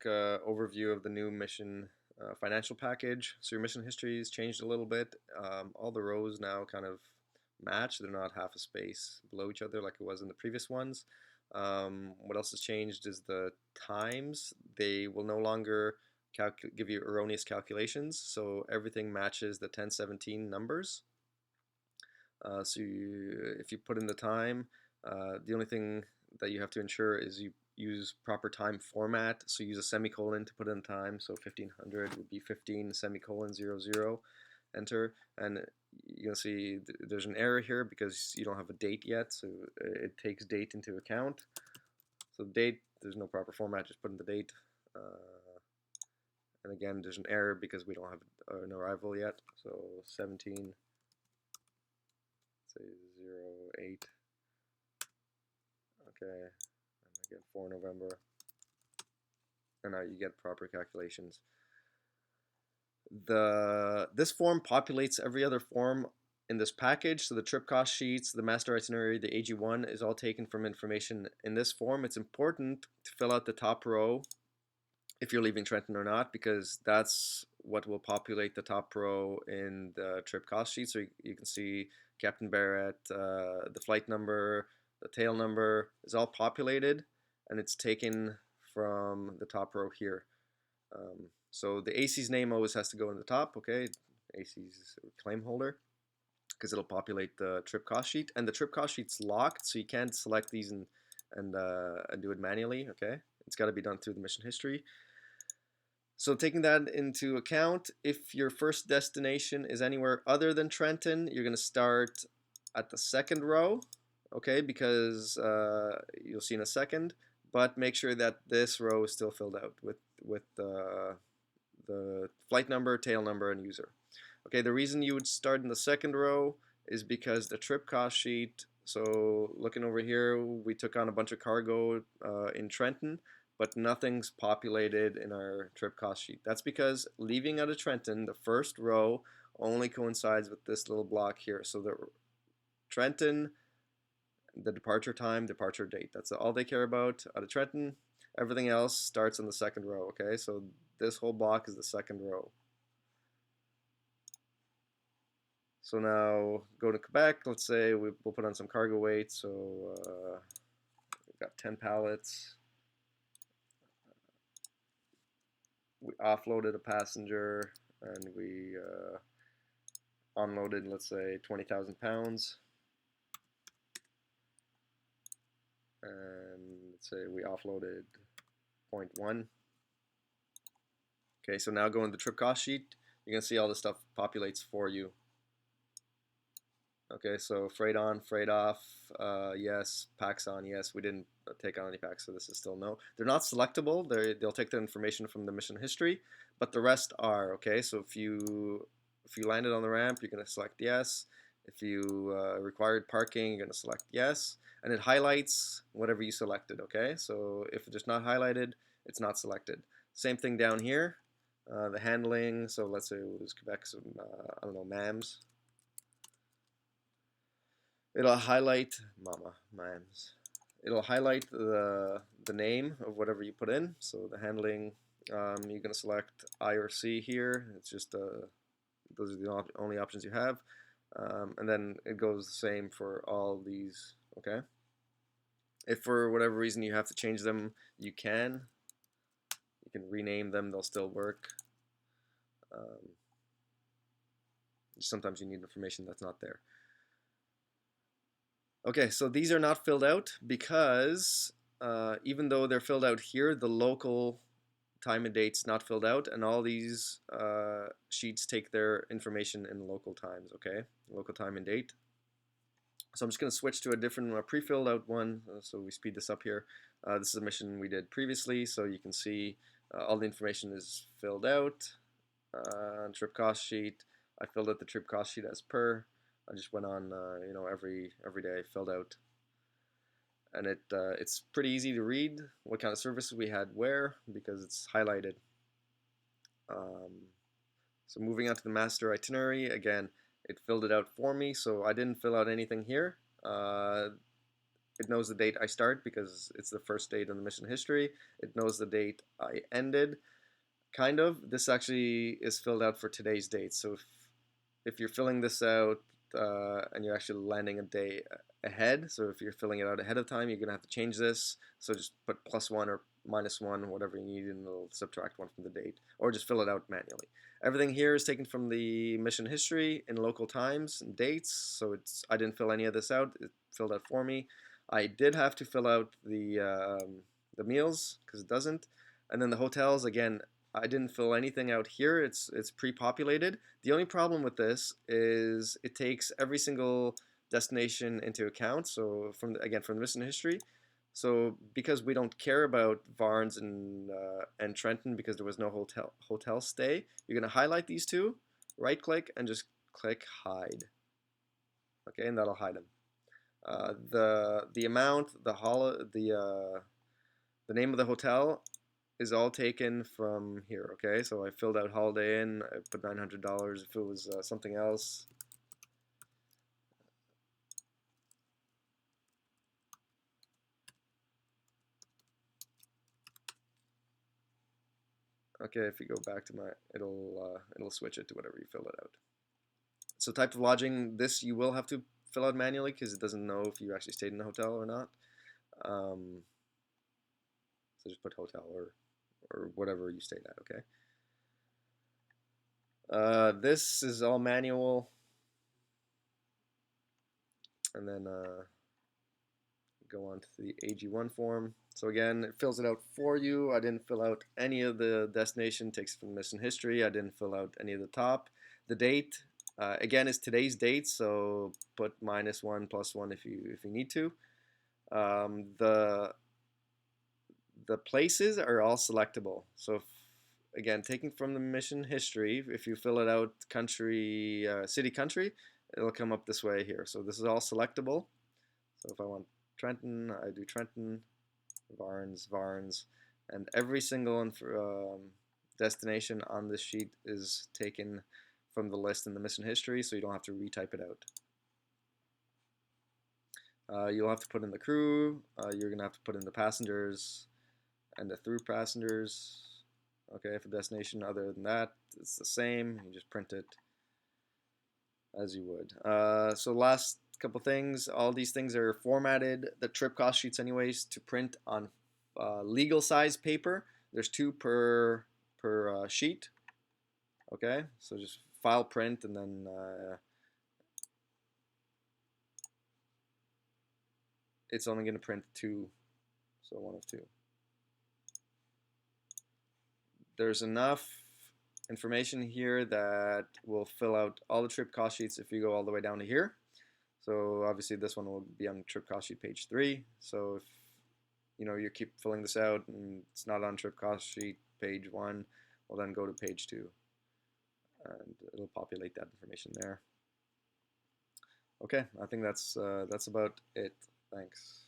overview of the new mission financial package. So your mission history has changed a little bit. All the rows now kind of match. They're not half a space below each other like it was in the previous ones. What else has changed is the times. They will no longer give you erroneous calculations. So everything matches the 1017 numbers. If you put in the time, the only thing that you have to ensure is you use proper time format. So use a semicolon to put in time. So 1500 would be 15 semicolon 00, enter. And you'll see there's an error here because you don't have a date yet. So it takes date into account. So date, there's no proper format, just put in the date. And again, there's an error because we don't have an arrival yet. So 17, say 08. Okay, and I get 4 November. And now you get proper calculations. This form populates every other form in this package. So the trip cost sheets, the master itinerary, the AG1 is all taken from information in this form. It's important to fill out the top row if you're leaving Trenton or not, because that's what will populate the top row in the trip cost sheet. So you can see Captain Barrett, the flight number, the tail number is all populated, and it's taken from the top row here. So the AC's name always has to go in the top, okay? AC's claim holder, because it'll populate the trip cost sheet. And the trip cost sheet's locked, so you can't select these and do it manually, okay? It's got to be done through the mission history. So taking that into account, if your first destination is anywhere other than Trenton, you're going to start at the second row, okay, because you'll see in a second, but make sure that this row is still filled out with the flight number, tail number, and user. Okay, the reason you would start in the second row is because the trip cost sheet, so looking over here, we took on a bunch of cargo in Trenton, but nothing's populated in our trip cost sheet. That's because leaving out of Trenton, the first row only coincides with this little block here. So the Trenton, the departure time, departure date. That's all they care about out of Trenton. Everything else starts in the second row, okay? So this whole block is the second row. So now go to Quebec. Let's say we'll put on some cargo weight. So we've got 10 pallets. We offloaded a passenger and we unloaded, let's say, 20,000 pounds. And let's say we offloaded 0.1. Okay, so now go in the trip cost sheet. You're going to see all this stuff populates for you. Okay, so freight on, freight off, yes. Packs on, yes. We didn't take on any packs, so this is still no. They're not selectable. They'll take the information from the mission history, but the rest are, okay? So if you landed on the ramp, you're going to select yes. If you required parking, you're going to select yes. And it highlights whatever you selected, okay? So if it's not highlighted, it's not selected. Same thing down here. The handling, so let's say it was Quebec, so I don't know, MAMS. It'll highlight MAMS. It'll highlight the name of whatever you put in. So the handling, you're going to select I or C here. It's just those are the only options you have. And then it goes the same for all these, okay? If for whatever reason you have to change them, you can. You can rename them, they'll still work. Sometimes you need information that's not there. Okay, so these are not filled out because even though they're filled out here, the local time and date's not filled out, and all these sheets take their information in local times, okay? Local time and date. So I'm just going to switch to a different pre-filled out one, so we speed this up here. This is a mission we did previously, so you can see all the information is filled out. Trip cost sheet, I filled out the trip cost sheet as per. I just went on, you know, every day filled out, and it's pretty easy to read what kind of services we had where because it's highlighted. So moving on to the master itinerary, again, it filled it out for me, so I didn't fill out anything here. it knows the date I start because it's the first date in the mission history. It knows the date I ended. Kind of. This actually is filled out for today's date. So if you're filling this out and you're actually landing a day ahead, so if you're filling it out ahead of time, you're gonna have to change this. So just put +1 or -1, whatever you need, and it'll subtract 1 from the date, or just fill it out manually. Everything here is taken from the mission history in local times and dates. So I didn't fill any of this out. It filled out for me. I did have to fill out the meals because it doesn't, and then the hotels again. I didn't fill anything out here. It's pre-populated. The only problem with this is it takes every single destination into account. So again from the mission history. So because we don't care about Varnes and Trenton because there was no hotel stay, you're gonna highlight these two, right click and just click hide. Okay, and that'll hide them. The amount, the name of the hotel is all taken from here. Okay, so I filled out Holiday Inn. I put $900. If it was something else, okay. If you go back to it'll switch it to whatever you filled it out. So type of lodging, this you will have to fill out manually because it doesn't know if you actually stayed in a hotel or not. So just put hotel or whatever you stayed at. Okay. This is all manual, and then go on to the AG1 form. So again, it fills it out for you. I didn't fill out any of the destination, takes from mission history. I didn't fill out any of the top. The date, again, is today's date, so put -1 +1 if you need to. The places are all selectable. So again, taking from the mission history, if you fill it out country, city, country, it'll come up this way here. So this is all selectable. So if I want Trenton, I do Trenton, Varnes, and every single destination on this sheet is taken from the list in the mission history, so you don't have to retype it out. You'll have to put in the crew, you're going to have to put in the passengers and the through passengers. Okay, for destination, other than that, it's the same. You just print it as you would. So last couple things, all these things are formatted, the trip cost sheets anyways, to print on legal size paper. There's 2 per sheet. Okay, so just file print and then it's only going to print 2, so 1 of 2. There's enough information here that will fill out all the trip cost sheets if you go all the way down to here. So obviously this one will be on trip cost sheet page 3. So if you keep filling this out and it's not on trip cost sheet page 1, well then go to page 2 and it'll populate that information there. Okay, I think that's about it. Thanks.